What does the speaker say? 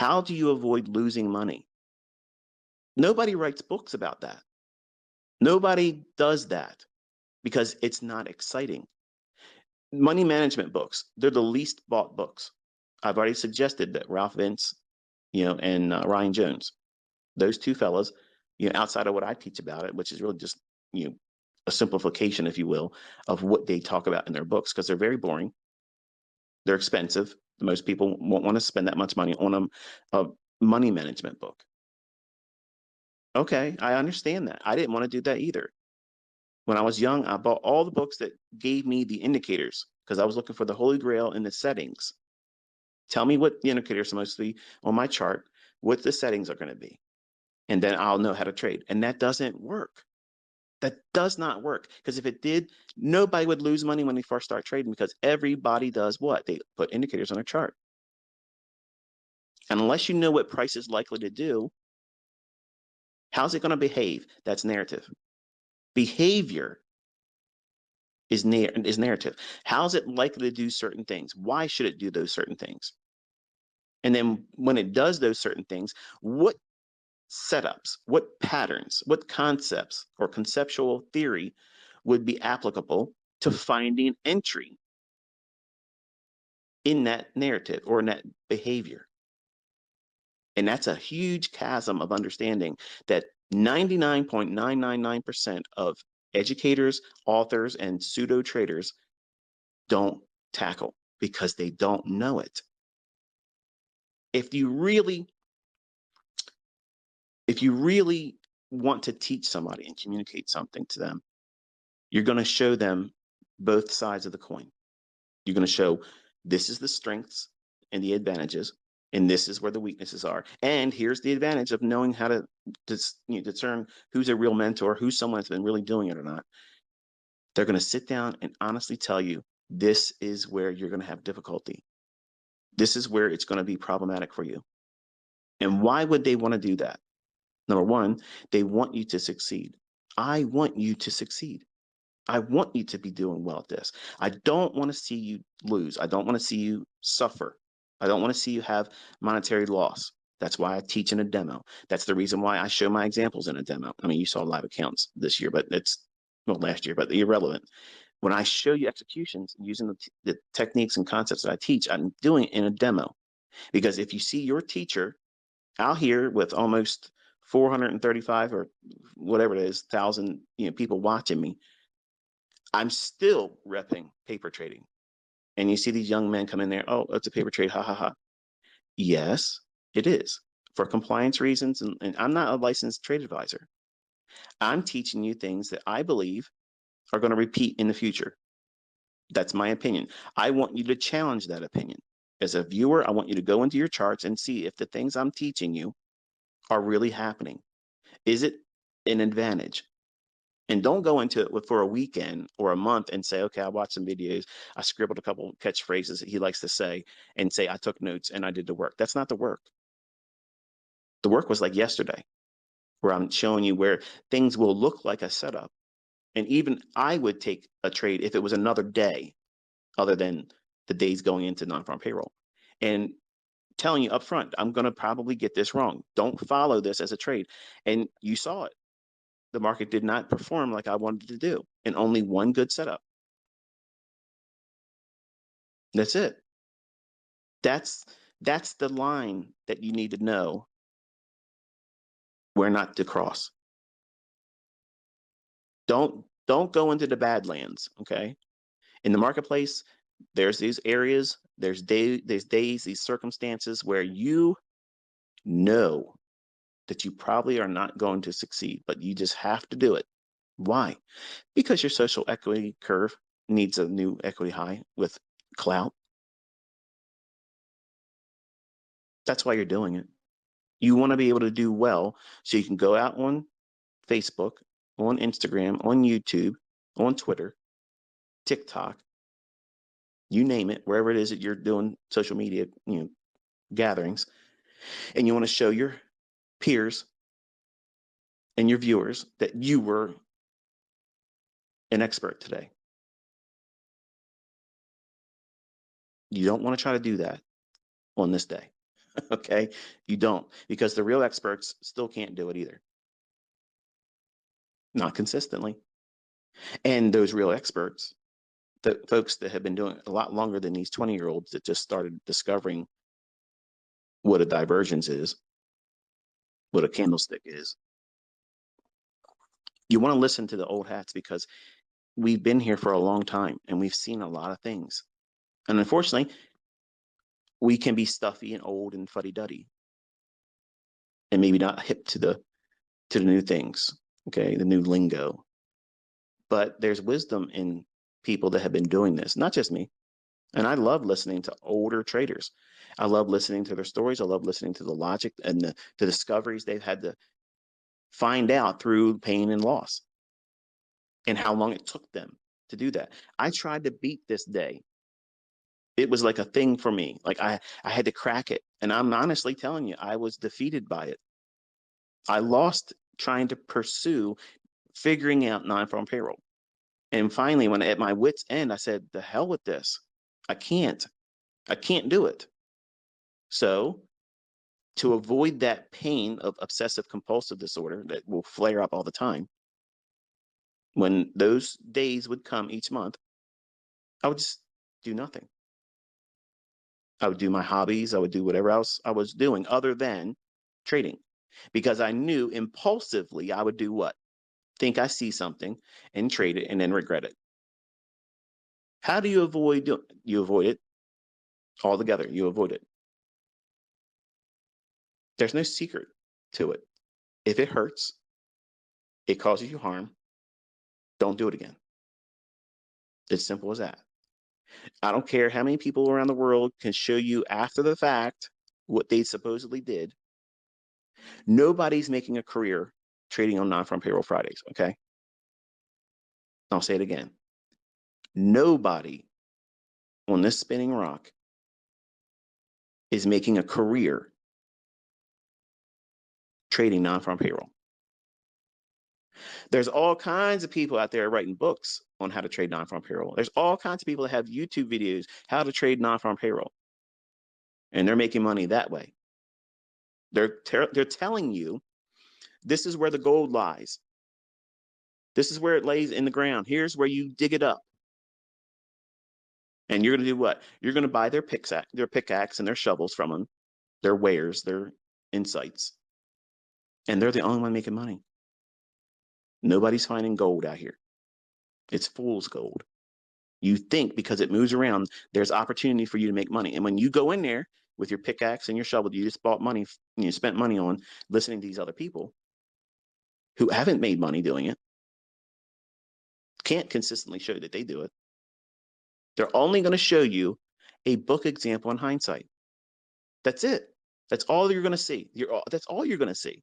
How do you avoid losing money? Nobody writes books about that. Nobody does that because it's not exciting. Money management books, they're the least bought books. I've already suggested that Ralph Vince, and Ryan Jones, those two fellas, outside of what I teach about it, which is really just, a simplification, if you will, of what they talk about in their books, because they're very boring. They're expensive. Most people won't want to spend that much money on a money management book. Okay, I understand that. I didn't want to do that either. When I was young, I bought all the books that gave me the indicators because I was looking for the holy grail in the settings. Tell me what the indicators are supposed to be on my chart, what the settings are going to be, and then I'll know how to trade. And that doesn't work. That does not work, because if it did, nobody would lose money when they first start trading, because everybody does what? They put indicators on their chart. And unless you know what price is likely to do, how's it going to behave? That's narrative. Behavior is narrative. How's it likely to do certain things? Why should it do those certain things? And then when it does those certain things, what setups, what patterns, what concepts or conceptual theory would be applicable to finding entry in that narrative or in that behavior? And that's a huge chasm of understanding that 99.999% of educators, authors, and pseudo traders don't tackle because they don't know it. If you really want to teach somebody and communicate something to them, you're going to show them both sides of the coin. You're going to show this is the strengths and the advantages, and this is where the weaknesses are. And here's the advantage of knowing how to discern who's a real mentor, who's someone that's been really doing it or not. They're going to sit down and honestly tell you, this is where you're going to have difficulty. This is where it's going to be problematic for you. And why would they want to do that? Number one, they want you to succeed. I want you to succeed. I want you to be doing well at this. I don't want to see you lose. I don't want to see you suffer. I don't want to see you have monetary loss. That's why I teach in a demo. That's the reason why I show my examples in a demo. I mean, you saw live accounts this year, but last year, but irrelevant. When I show you executions using the techniques and concepts that I teach, I'm doing it in a demo. Because if you see your teacher out here with almost 435 or whatever it is, thousand people watching me, I'm still repping paper trading. And you see these young men come in there, oh, it's a paper trade, ha, ha, ha. Yes, it is, for compliance reasons. And I'm not a licensed trade advisor. I'm teaching you things that I believe are going to repeat in the future. That's my opinion. I want you to challenge that opinion. As a viewer, I want you to go into your charts and see if the things I'm teaching you are really happening. Is it an advantage? And don't go into it for a weekend or a month and say, okay, I watched some videos, I scribbled a couple catchphrases that he likes to say, and say I took notes and I did the work. That's not the work. The work was like yesterday, where I'm showing you where things will look like a setup. And even I would take a trade if it was another day other than the days going into non-farm payroll. And telling you up front, I'm going to probably get this wrong. Don't follow this as a trade. And you saw it. The market did not perform like I wanted to do, and only one good setup. That's it. That's the line that you need to know where not to cross. Don't go into the badlands, okay? In the marketplace, there's these areas, there's days, these circumstances where you know that you probably are not going to succeed, but you just have to do it. Why? Because your social equity curve needs a new equity high with clout. That's why you're doing it. You want to be able to do well so you can go out on Facebook, on Instagram, on YouTube, on Twitter, TikTok, you name it, wherever it is that you're doing social media, gatherings, and you want to show your peers and your viewers that you were an expert today. You don't want to try to do that on this day. Okay, you don't, because the real experts still can't do it either, not consistently. And those real experts, the folks that have been doing it a lot longer than these 20-year-olds that just started discovering what a divergence is, what a candlestick is, you want to listen to the old hats, because we've been here for a long time and we've seen a lot of things. And unfortunately, we can be stuffy and old and fuddy-duddy and maybe not hip to the new things, okay, the new lingo. But there's wisdom in people that have been doing this, not just me. And I love listening to older traders. I love listening to their stories. I love listening to the logic and the discoveries they've had to find out through pain and loss, and how long it took them to do that. I tried to beat this day. It was like a thing for me. Like I had to crack it. And I'm honestly telling you, I was defeated by it. I lost trying to pursue figuring out non-farm payroll. And finally, when at my wit's end, I said, the hell with this. I can't do it. So to avoid that pain of obsessive compulsive disorder that will flare up all the time, when those days would come each month, I would just do nothing. I would do my hobbies. I would do whatever else I was doing other than trading, because I knew impulsively I would do what? Think I see something and trade it and then regret it. How do you avoid doing? You avoid it altogether. You avoid it. There's no secret to it. If it hurts, it causes you harm, don't do it again. It's simple as that. I don't care how many people around the world can show you after the fact what they supposedly did. Nobody's making a career trading on non-farm payroll Fridays, okay? I'll say it again. Nobody on this spinning rock is making a career trading non-farm payroll. There's all kinds of people out there writing books on how to trade non-farm payroll. There's all kinds of people that have YouTube videos, how to trade non-farm payroll. And they're making money that way. They're telling you, this is where the gold lies. This is where it lays in the ground. Here's where you dig it up. And you're going to do what? You're going to buy their pickaxe and their shovels from them, their wares, their insights. And they're the only one making money. Nobody's finding gold out here. It's fool's gold. You think because it moves around, there's opportunity for you to make money. And when you go in there with your pickaxe and your shovel, you just bought money, you spent money on listening to these other people who haven't made money doing it, can't consistently show that they do it. They're only going to show you a book example in hindsight. That's it. That's all you're going to see. That's all you're going to see.